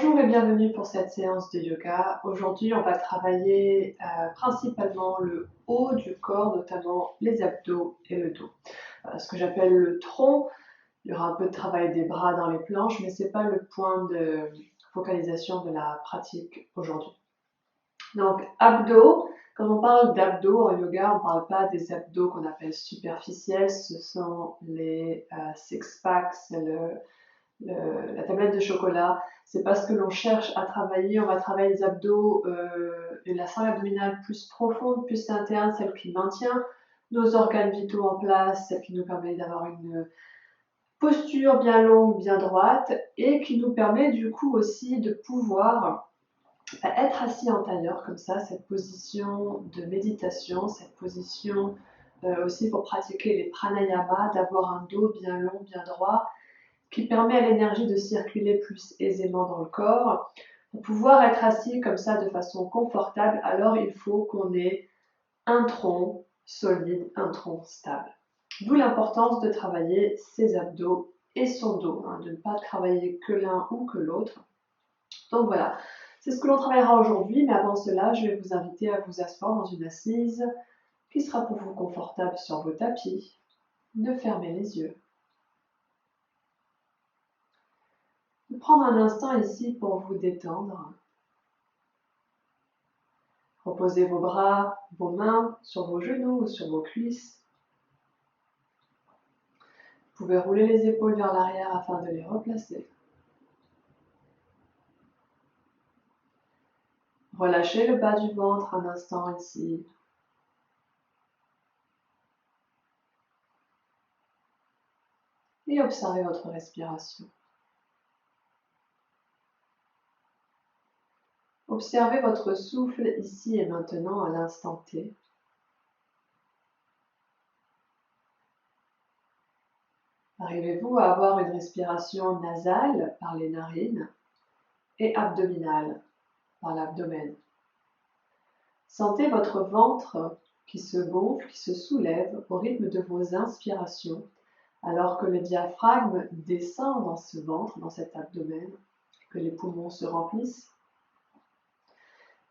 Bonjour et bienvenue pour cette séance de yoga. Aujourd'hui, on va travailler principalement le haut du corps, notamment les abdos et le dos. Ce que j'appelle le tronc. Il y aura un peu de travail des bras dans les planches, mais ce n'est pas le point de focalisation de la pratique aujourd'hui. Donc, abdos. Quand on parle d'abdos en yoga, on ne parle pas des abdos qu'on appelle superficiels. Ce sont les six-packs, la tablette de chocolat. C'est pas ce que l'on cherche à travailler. On va travailler les abdos et la salle abdominale plus profonde, plus interne, celle qui maintient nos organes vitaux en place, celle qui nous permet d'avoir une posture bien longue, bien droite et qui nous permet du coup aussi de pouvoir être assis en tailleur comme ça, cette position de méditation, cette position aussi pour pratiquer les pranayamas, d'avoir un dos bien long, bien droit, qui permet à l'énergie de circuler plus aisément dans le corps. Pour pouvoir être assis comme ça de façon confortable, alors il faut qu'on ait un tronc solide, un tronc stable. D'où l'importance de travailler ses abdos et son dos, de ne pas travailler que l'un ou que l'autre. Donc voilà, c'est ce que l'on travaillera aujourd'hui, mais avant cela, je vais vous inviter à vous asseoir dans une assise qui sera pour vous confortable sur vos tapis, de fermer les yeux. Prendre un instant ici pour vous détendre. Reposez vos bras, vos mains sur vos genoux ou sur vos cuisses. Vous pouvez rouler les épaules vers l'arrière afin de les replacer. Relâchez le bas du ventre un instant ici. Et observez votre respiration. Observez votre souffle ici et maintenant à l'instant T. Arrivez-vous à avoir une respiration nasale par les narines et abdominale par l'abdomen? Sentez votre ventre qui se gonfle, qui se soulève au rythme de vos inspirations, alors que le diaphragme descend dans ce ventre, dans cet abdomen, que les poumons se remplissent.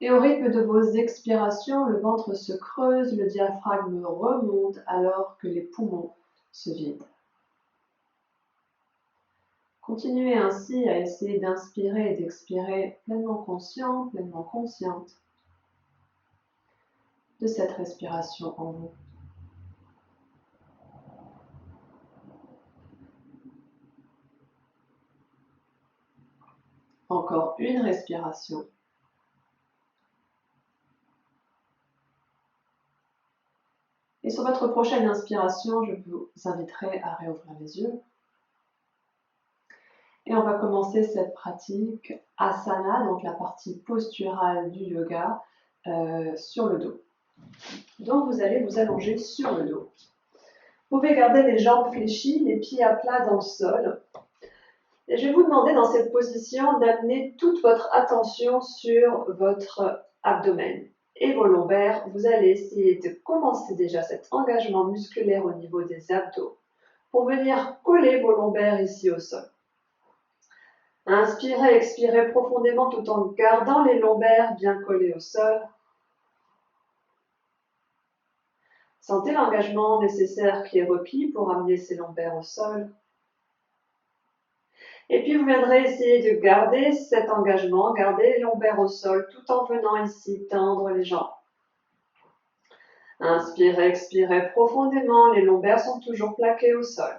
Et au rythme de vos expirations, le ventre se creuse, le diaphragme remonte alors que les poumons se vident. Continuez ainsi à essayer d'inspirer et d'expirer pleinement conscient, pleinement consciente de cette respiration en vous. Encore une respiration. Et sur votre prochaine inspiration, je vous inviterai à réouvrir les yeux. Et on va commencer cette pratique asana, donc la partie posturale du yoga, sur le dos. Donc vous allez vous allonger sur le dos. Vous pouvez garder les jambes fléchies, les pieds à plat dans le sol. Et je vais vous demander dans cette position d'amener toute votre attention sur votre abdomen et vos lombaires. Vous allez essayer de commencer déjà cet engagement musculaire au niveau des abdos pour venir coller vos lombaires ici au sol. Inspirez, expirez profondément tout en gardant les lombaires bien collés au sol. Sentez l'engagement nécessaire qui est requis pour amener ces lombaires au sol. Et puis vous viendrez essayer de garder cet engagement, garder les lombaires au sol tout en venant ici tendre les jambes. Inspirez, expirez profondément, les lombaires sont toujours plaqués au sol.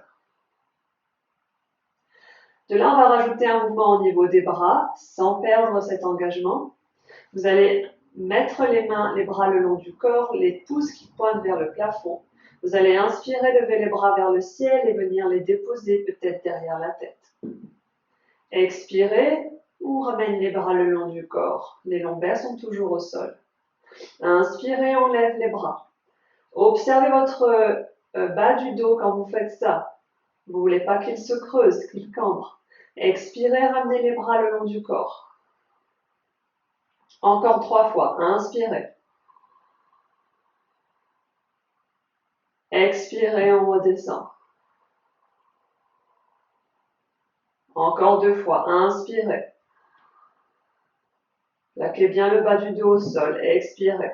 De là, on va rajouter un mouvement au niveau des bras, sans perdre cet engagement. Vous allez mettre les mains, les bras le long du corps, les pouces qui pointent vers le plafond. Vous allez inspirer, lever les bras vers le ciel et venir les déposer peut-être derrière la tête. Expirez, on ramène les bras le long du corps. Les lombaires sont toujours au sol. Inspirez, on lève les bras. Observez votre bas du dos quand vous faites ça. Vous ne voulez pas qu'il se creuse, qu'il cambre. Expirez, ramenez les bras le long du corps. Encore 3 fois. Inspirez. Expirez, on redescend. Encore 2 fois. Inspirez. Plaquez bien le bas du dos au sol et expirez.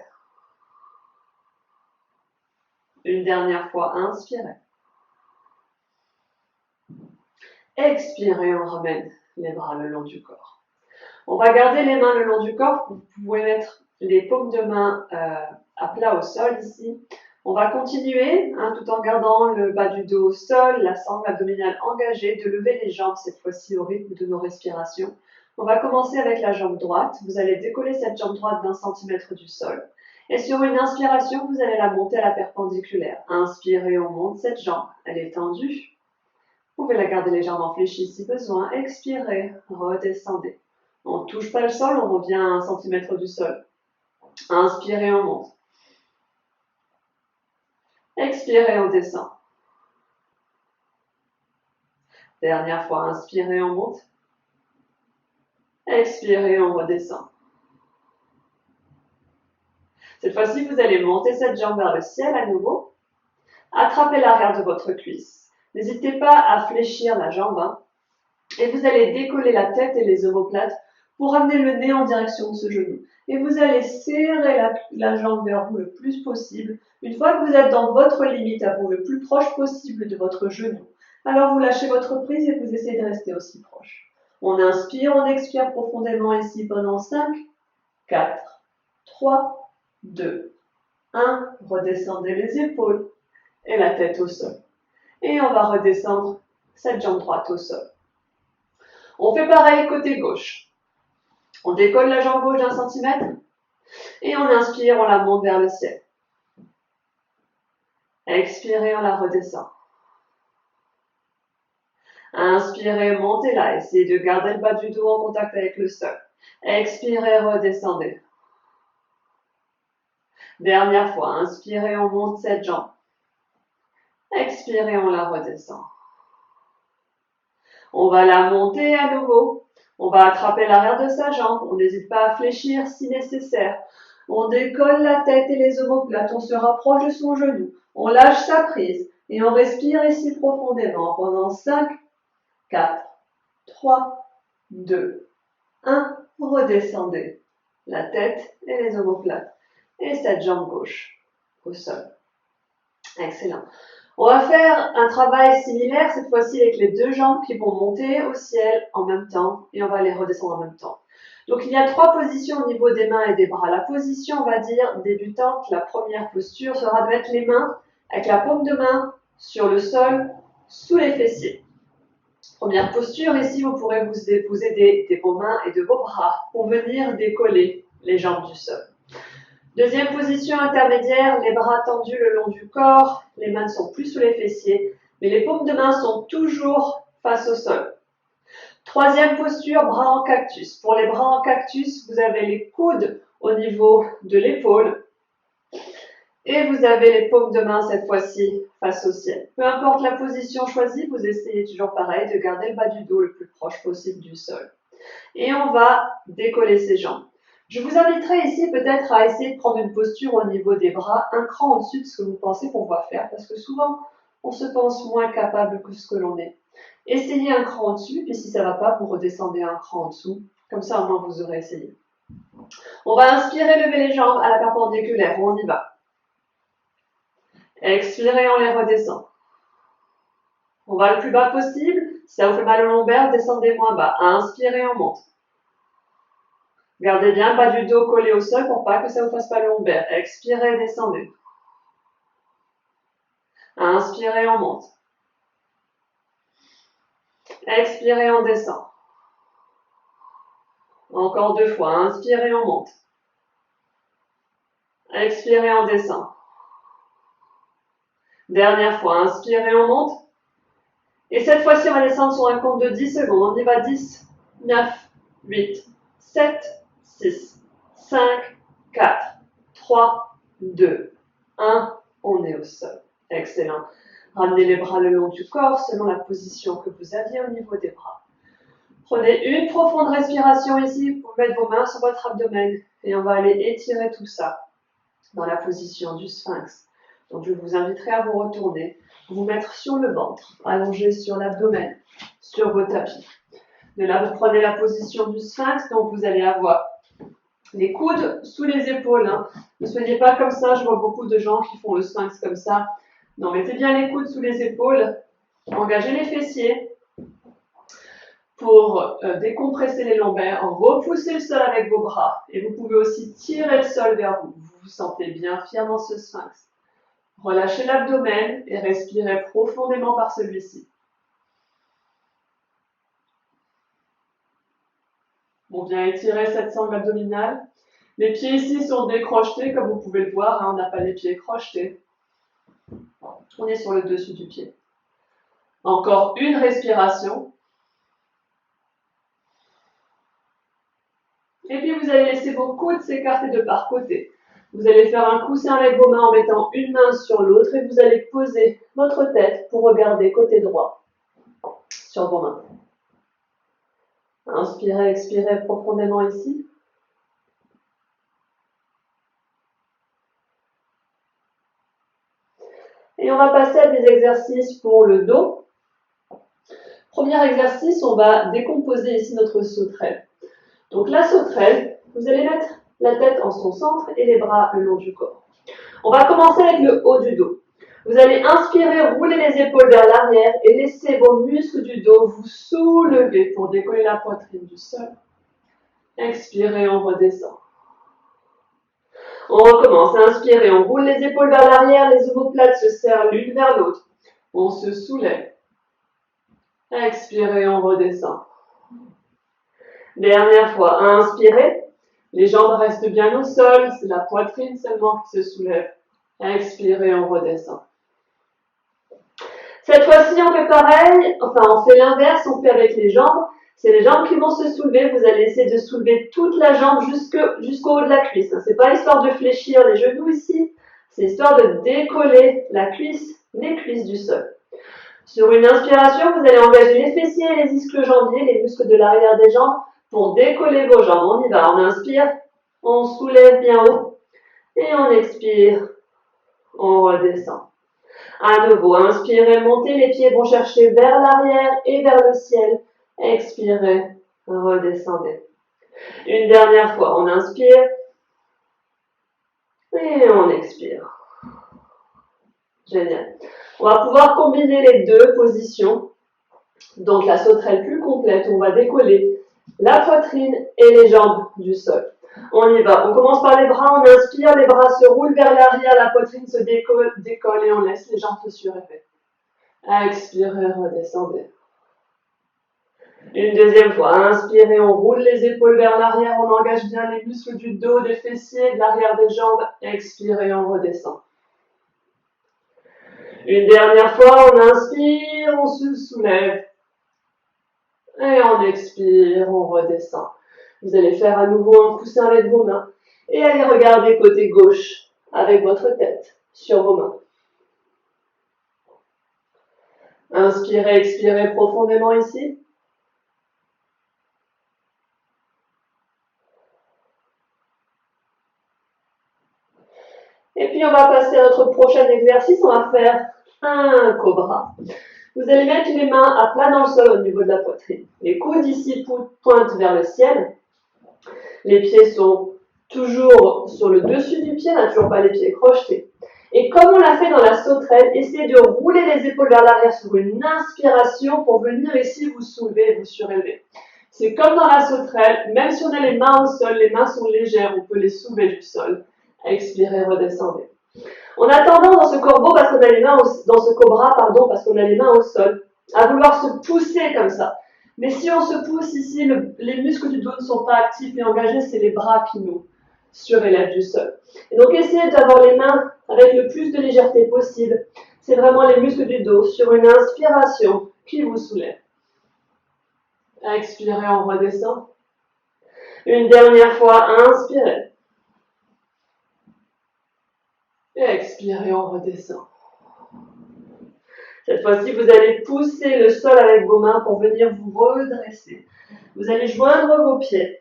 Une dernière fois, inspirez. Expirez, on ramène les bras le long du corps. On va garder les mains le long du corps. Vous pouvez mettre les paumes de main à plat au sol ici. On va continuer, tout en gardant le bas du dos au sol, la sangle abdominale engagée, de lever les jambes cette fois-ci au rythme de nos respirations. On va commencer avec la jambe droite. Vous allez décoller cette jambe droite d'1 centimètre du sol. Et sur une inspiration, vous allez la monter à la perpendiculaire. Inspirez, on monte cette jambe. Elle est tendue. Vous pouvez la garder légèrement fléchie si besoin. Expirez, redescendez. On ne touche pas le sol, on revient à 1 centimètre du sol. Inspirez, on monte. Expirez, on descend. Dernière fois, inspirez, on monte. Expirez, on redescend. Cette fois-ci, vous allez monter cette jambe vers le ciel à nouveau. Attrapez l'arrière de votre cuisse. N'hésitez pas à fléchir la jambe. Et vous allez décoller la tête et les omoplates pour amener le nez en direction de ce genou. Et vous allez serrer la jambe vers vous le plus possible. Une fois que vous êtes dans votre limite à vous, le plus proche possible de votre genou, alors vous lâchez votre prise et vous essayez de rester aussi proche. On inspire, on expire profondément ici pendant 5, 4, 3, 2, 1. Redescendez les épaules et la tête au sol. Et on va redescendre cette jambe droite au sol. On fait pareil côté gauche. On décolle la jambe gauche d'1 centimètre et on inspire, on la monte vers le ciel. Expirez, on la redescend. Inspirez, montez-la. Essayez de garder le bas du dos en contact avec le sol. Expirez, redescendez. Dernière fois, inspirez, on monte cette jambe. Expirez, on la redescend. On va la monter à nouveau. On va attraper l'arrière de sa jambe. On n'hésite pas à fléchir si nécessaire. On décolle la tête et les omoplates. On se rapproche de son genou. On lâche sa prise. Et on respire ici profondément pendant 5, 4, 3, 2, 1. Redescendez la tête et les omoplates. Et cette jambe gauche au sol. Excellent. On va faire un travail similaire, cette fois-ci avec les deux jambes qui vont monter au ciel en même temps et on va les redescendre en même temps. Donc il y a 3 positions au niveau des mains et des bras. La position, on va dire, débutante, la première posture sera de mettre les mains avec la paume de main sur le sol, sous les fessiers. Première posture, ici vous pourrez vous aider de vos mains et de vos bras pour venir décoller les jambes du sol. Deuxième position intermédiaire, les bras tendus le long du corps, les mains ne sont plus sous les fessiers, mais les paumes de main sont toujours face au sol. Troisième posture, bras en cactus. Pour les bras en cactus, vous avez les coudes au niveau de l'épaule et vous avez les paumes de main cette fois-ci face au ciel. Peu importe la position choisie, vous essayez toujours pareil de garder le bas du dos le plus proche possible du sol. Et on va décoller ses jambes. Je vous inviterai ici peut-être à essayer de prendre une posture au niveau des bras, un cran au-dessus de ce que vous pensez pouvoir faire, parce que souvent, on se pense moins capable que ce que l'on est. Essayez un cran au-dessus, puis si ça ne va pas, vous redescendez un cran en dessous. Comme ça, au moins, vous aurez essayé. On va inspirer, lever les jambes à la perpendiculaire. On y va. Expirez, on les redescend. On va le plus bas possible. Si ça vous fait mal au lombaire, descendez moins bas. Inspirez, on monte. Gardez bien le bas du dos collé au sol pour pas que ça vous fasse pas le lombaire. Expirez, descendez. Inspirez, on monte. Expirez, on descend. Encore 2 fois. Inspirez, on monte. Expirez, on descend. Dernière fois. Inspirez, on monte. Et cette fois-ci, on va descendre sur un compte de 10 secondes. On y va. 10, 9, 8, 7, 6, 5, 4, 3, 2, 1. On est au sol. Excellent. Ramenez les bras le long du corps selon la position que vous aviez au niveau des bras. Prenez une profonde respiration ici. Vous pouvez mettre vos mains sur votre abdomen et on va aller étirer tout ça dans la position du sphinx. Donc je vous inviterai à vous retourner, vous mettre sur le ventre, allongé sur l'abdomen, sur vos tapis. De là, vous prenez la position du sphinx, donc vous allez avoir Les coudes sous les épaules. Hein. Ne soyez pas comme ça, je vois beaucoup de gens qui font le sphinx comme ça. Non, mettez bien les coudes sous les épaules. Engagez les fessiers pour décompresser les lombaires. Repoussez le sol avec vos bras. Et vous pouvez aussi tirer le sol vers vous. Vous vous sentez bien fier dans ce sphinx. Relâchez l'abdomen et respirez profondément par celui-ci. On vient étirer cette sangle abdominale. Les pieds ici sont décrochetés, comme vous pouvez le voir, hein, on n'a pas les pieds crochetés. On est sur le dessus du pied. Encore une respiration. Et puis vous allez laisser vos coudes s'écarter de par côté. Vous allez faire un coussin avec vos mains en mettant une main sur l'autre et vous allez poser votre tête pour regarder côté droit sur vos mains. Inspirez, expirez profondément ici. Et on va passer à des exercices pour le dos. Premier exercice, on va décomposer ici notre sauterelle. Donc la sauterelle, vous allez mettre la tête en son centre et les bras le long du corps. On va commencer avec le haut du dos. Vous allez inspirer, rouler les épaules vers l'arrière et laisser vos muscles du dos vous soulever pour décoller la poitrine du sol. Expirez, on redescend. On recommence. Inspirez, on roule les épaules vers l'arrière, les omoplates se serrent l'une vers l'autre. On se soulève. Expirez, on redescend. Dernière fois, inspirez. Les jambes restent bien au sol, c'est la poitrine seulement qui se soulève. Expirez, on redescend. Cette fois-ci, on fait pareil, enfin on fait l'inverse, on fait avec les jambes. C'est les jambes qui vont se soulever, vous allez essayer de soulever toute la jambe jusqu'au haut de la cuisse. C'est pas histoire de fléchir les genoux ici, c'est histoire de décoller la cuisse, les cuisses du sol. Sur une inspiration, vous allez engager les fessiers, les ischio-jambiers, les muscles de l'arrière des jambes pour décoller vos jambes. On y va, on inspire, on soulève bien haut et on expire, on redescend. À nouveau, inspirez, montez, les pieds vont chercher vers l'arrière et vers le ciel. Expirez, redescendez. Une dernière fois, on inspire et on expire. Génial. On va pouvoir combiner les deux positions. Donc la sauterelle plus complète, on va décoller la poitrine et les jambes du sol. On y va. On commence par les bras, on inspire, les bras se roulent vers l'arrière, la poitrine se décolle et on laisse les jambes se surélever. Expirez, redescendez. Une deuxième fois, inspirez, on roule les épaules vers l'arrière, on engage bien les muscles du dos, des fessiers, de l'arrière des jambes. Expirez, on redescend. Une dernière fois, on inspire, on se soulève. Et on expire, on redescend. Vous allez faire à nouveau un coussin avec vos mains et allez regarder côté gauche avec votre tête sur vos mains. Inspirez, expirez profondément ici. Et puis on va passer à notre prochain exercice, on va faire un cobra. Vous allez mettre les mains à plat dans le sol au niveau de la poitrine. Les coudes ici pointent vers le ciel. Les pieds sont toujours sur le dessus du pied, on n'a toujours pas les pieds crochetés. Et comme on l'a fait dans la sauterelle, essayez de rouler les épaules vers l'arrière sur une inspiration pour venir ici vous soulever et vous surélever. C'est comme dans la sauterelle, même si on a les mains au sol, les mains sont légères, on peut les soulever du sol. Expirez, redescendez. On a tendance dans ce corbeau, parce qu'on a les mains dans ce cobra, parce qu'on a les mains au sol, à vouloir se pousser comme ça. Mais si on se pousse ici, les muscles du dos ne sont pas actifs et engagés, c'est les bras qui nous surélèvent du sol. Et donc essayez d'avoir les mains avec le plus de légèreté possible. C'est vraiment les muscles du dos sur une inspiration qui vous soulève. Expirez, on redescend. Une dernière fois, inspirez. Et expirez, on redescend. Cette fois-ci, vous allez pousser le sol avec vos mains pour venir vous redresser. Vous allez joindre vos pieds,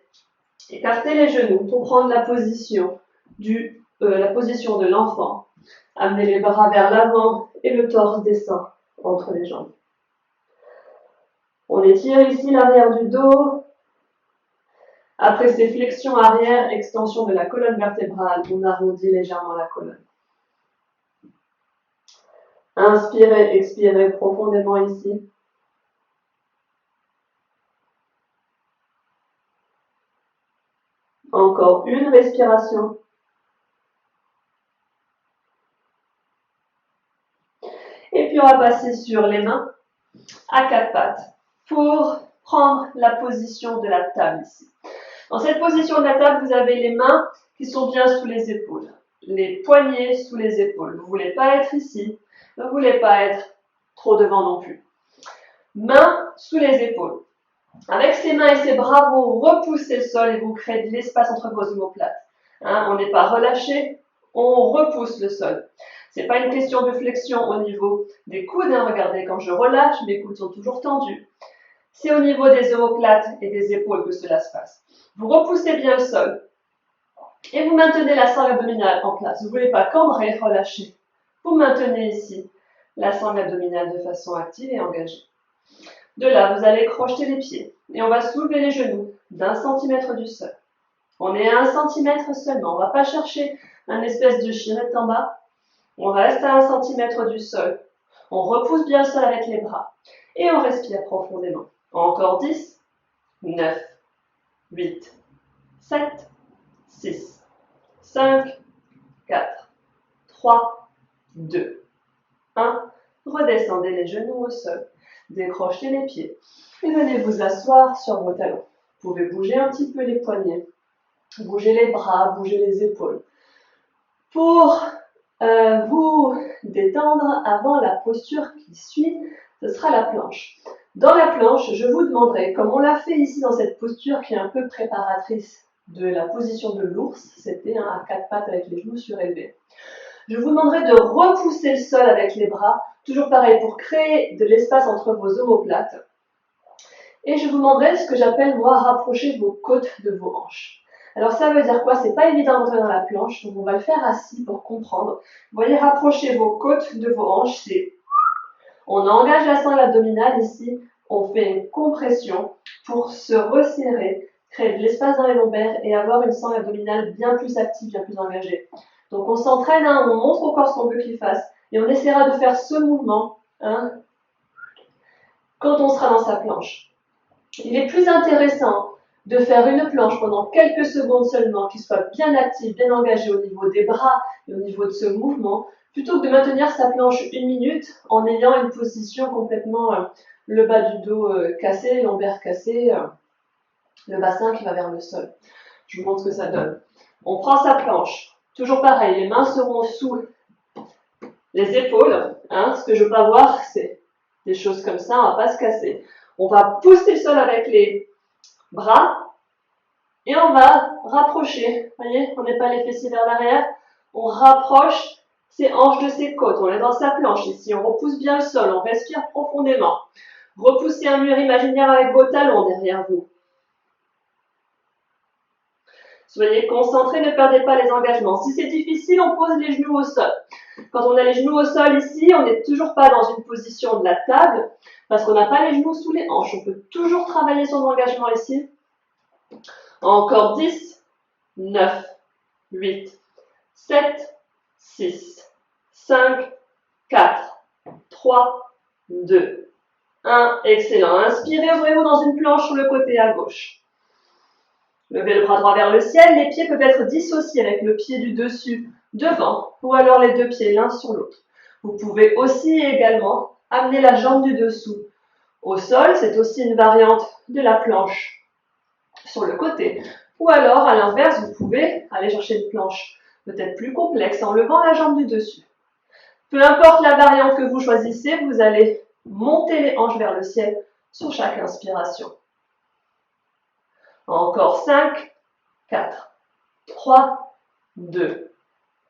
écarter les genoux pour prendre la position de l'enfant. Amenez les bras vers l'avant et le torse descend entre les jambes. On étire ici l'arrière du dos. Après ces flexions arrière, extension de la colonne vertébrale, on arrondit légèrement la colonne. Inspirez, expirez profondément ici. Encore une respiration. Et puis on va passer sur les mains à quatre pattes pour prendre la position de la table ici. Dans cette position de la table, vous avez les mains qui sont bien sous les épaules, les poignets sous les épaules. Vous ne voulez pas être ici, vous ne voulez pas être trop devant non plus. Mains sous les épaules. Avec ces mains et ces bras, vous repoussez le sol et vous créez de l'espace entre vos omoplates. On n'est pas relâché, on repousse le sol. Ce n'est pas une question de flexion au niveau des coudes. Regardez, quand je relâche, mes coudes sont toujours tendus. C'est au niveau des omoplates et des épaules que cela se passe. Vous repoussez bien le sol et vous maintenez la sangle abdominale en place. Vous ne voulez pas cambrer, relâcher. Vous maintenez ici la sangle abdominale de façon active et engagée. De là, vous allez crocheter les pieds et on va soulever les genoux d'1 centimètre du sol. On est à 1 centimètre seulement. On ne va pas chercher un espèce de chirette en bas. On reste à 1 centimètre du sol. On repousse bien le sol avec les bras et on respire profondément. Encore 10, 9, 8, 7, 6, 5, 4, 3, 2, 1. Redescendez les genoux au sol. Décrochez les pieds et venez vous asseoir sur vos talons. Vous pouvez bouger un petit peu les poignets, bouger les bras, bouger les épaules. Pour vous détendre avant la posture qui suit, ce sera la planche. Dans la planche, je vous demanderai, comme on l'a fait ici dans cette posture qui est un peu préparatrice de la position de l'ours, c'était à quatre pattes avec les genoux surélevés. Je vous demanderai de repousser le sol avec les bras, toujours pareil, pour créer de l'espace entre vos omoplates. Et je vous demanderai ce que j'appelle, moi, rapprocher vos côtes de vos hanches. Alors ça veut dire quoi? C'est pas évident d'entrer dans la planche, donc on va le faire assis pour comprendre. Vous voyez, rapprocher vos côtes de vos hanches, c'est... On engage la sangle abdominale ici, on fait une compression pour se resserrer, créer de l'espace dans les lombaires et avoir une sangle abdominale bien plus active, bien plus engagée. Donc on s'entraîne, on montre au corps ce qu'on veut qu'il fasse et on essaiera de faire ce mouvement quand on sera dans sa planche. Il est plus intéressant de faire une planche pendant quelques secondes seulement, qui soit bien active, bien engagée au niveau des bras et au niveau de ce mouvement, plutôt que de maintenir sa planche 1 minute en ayant une position complètement le bas du dos cassé, lombaire cassé, le bassin qui va vers le sol. Je vous montre ce que ça donne. On prend sa planche. Toujours pareil, les mains seront sous les épaules. Ce que je ne veux pas voir, c'est des choses comme ça, on ne va pas se casser. On va pousser le sol avec les bras et on va rapprocher. Vous voyez, on n'est pas les fessiers vers l'arrière. On rapproche ses hanches de ses côtes. On est dans sa planche ici. On repousse bien le sol. On respire profondément. Repoussez un mur imaginaire avec vos talons derrière vous. Soyez concentrés, ne perdez pas les engagements. Si c'est difficile, on pose les genoux au sol. Quand on a les genoux au sol ici, on n'est toujours pas dans une position de la table parce qu'on n'a pas les genoux sous les hanches. On peut toujours travailler son engagement ici. Encore 10, 9, 8, 7, 6, 5, 4, 3, 2, 1. Excellent. Inspirez, ouvrez-vous dans une planche sur le côté à gauche. Levez le bras droit vers le ciel. Les pieds peuvent être dissociés avec le pied du dessus devant ou alors les deux pieds l'un sur l'autre. Vous pouvez aussi également amener la jambe du dessous au sol. C'est aussi une variante de la planche sur le côté. Ou alors, à l'inverse, vous pouvez aller chercher une planche peut-être plus complexe en levant la jambe du dessus. Peu importe la variante que vous choisissez, vous allez monter les hanches vers le ciel sur chaque inspiration. Encore 5, 4, 3, 2,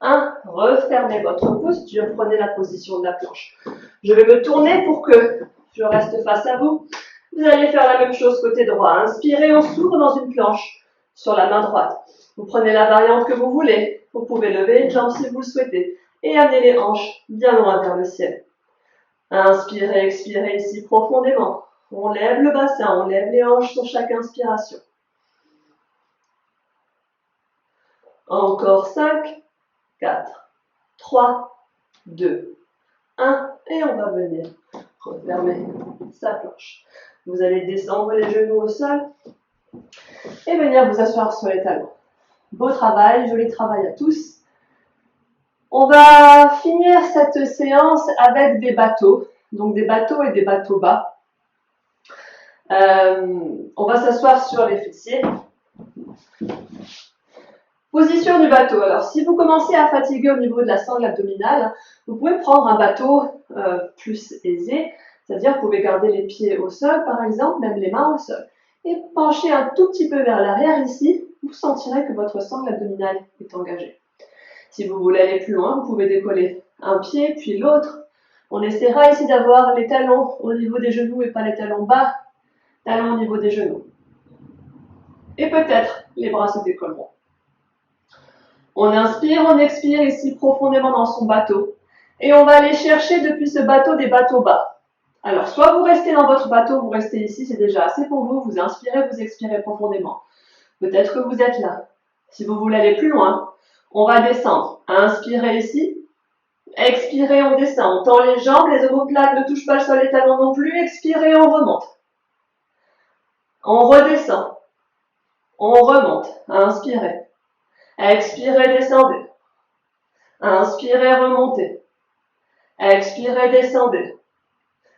1. Refermez votre posture, prenez la position de la planche. Je vais me tourner pour que je reste face à vous. Vous allez faire la même chose côté droit. Inspirez, on s'ouvre dans une planche sur la main droite. Vous prenez la variante que vous voulez. Vous pouvez lever une jambe si vous le souhaitez et amener les hanches bien loin vers le ciel. Inspirez, expirez ici profondément. On lève le bassin, on lève les hanches sur chaque inspiration. Encore 5, 4, 3, 2, 1. Et on va venir refermer sa planche. Vous allez descendre les genoux au sol et venir vous asseoir sur les talons. Beau travail, joli travail à tous. On va finir cette séance avec des bateaux, donc des bateaux et des bateaux bas. On va s'asseoir sur les fessiers. Position du bateau. Alors, si vous commencez à fatiguer au niveau de la sangle abdominale, vous pouvez prendre un bateau plus aisé, c'est-à-dire vous pouvez garder les pieds au sol, par exemple, même les mains au sol. Et pencher un tout petit peu vers l'arrière ici, vous sentirez que votre sangle abdominale est engagée. Si vous voulez aller plus loin, vous pouvez décoller un pied, puis l'autre. On essaiera ici d'avoir les talons au niveau des genoux et pas les talons bas, talons au niveau des genoux. Et peut-être les bras se décolleront. On inspire, on expire ici profondément dans son bateau. Et on va aller chercher depuis ce bateau des bateaux bas. Alors, soit vous restez dans votre bateau, vous restez ici, c'est déjà assez pour vous. Vous inspirez, vous expirez profondément. Peut-être que vous êtes là. Si vous voulez aller plus loin, on va descendre. Inspirez ici. Expirez, on descend. On tend les jambes, les omoplates ne touchent pas le sol, les talons non plus. Expirez, on remonte. On redescend. On remonte. Inspirez. Expirez, descendez. Inspirez, remontez. Expirez, descendez.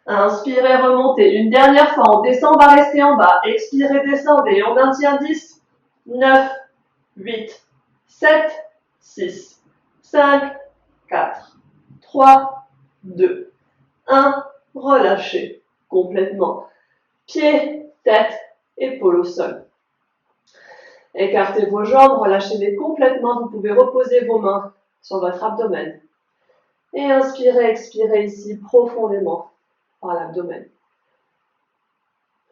Inspirez, remontez. Une dernière fois, on descend, on va rester en bas. Expirez, descendez. On maintient 10, 9, 8, 7, 6, 5, 4, 3, 2, 1. Relâchez complètement. Pieds, tête, épaules au sol. Écartez vos jambes, relâchez-les complètement. Vous pouvez reposer vos mains sur votre abdomen. Et inspirez, expirez ici profondément par l'abdomen.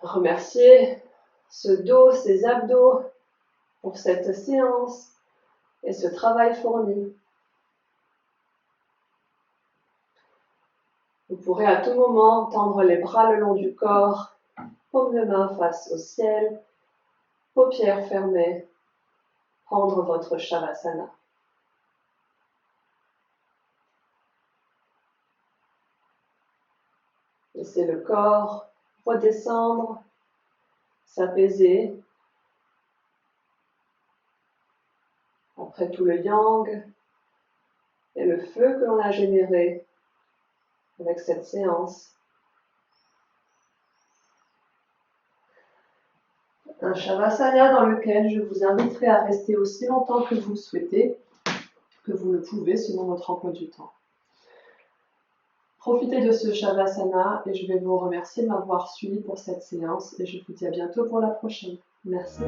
Remerciez ce dos, ces abdos pour cette séance et ce travail fourni. Vous pourrez à tout moment tendre les bras le long du corps, paume de main face au ciel, paupières fermées, prendre votre Shavasana. Laissez le corps redescendre, s'apaiser. Après tout le yang et le feu que l'on a généré avec cette séance. Un Shavasana dans lequel je vous inviterai à rester aussi longtemps que vous le souhaitez, que vous le pouvez selon votre emploi du temps. Profitez de ce Shavasana et je vais vous remercier de m'avoir suivi pour cette séance et je vous dis à bientôt pour la prochaine. Merci.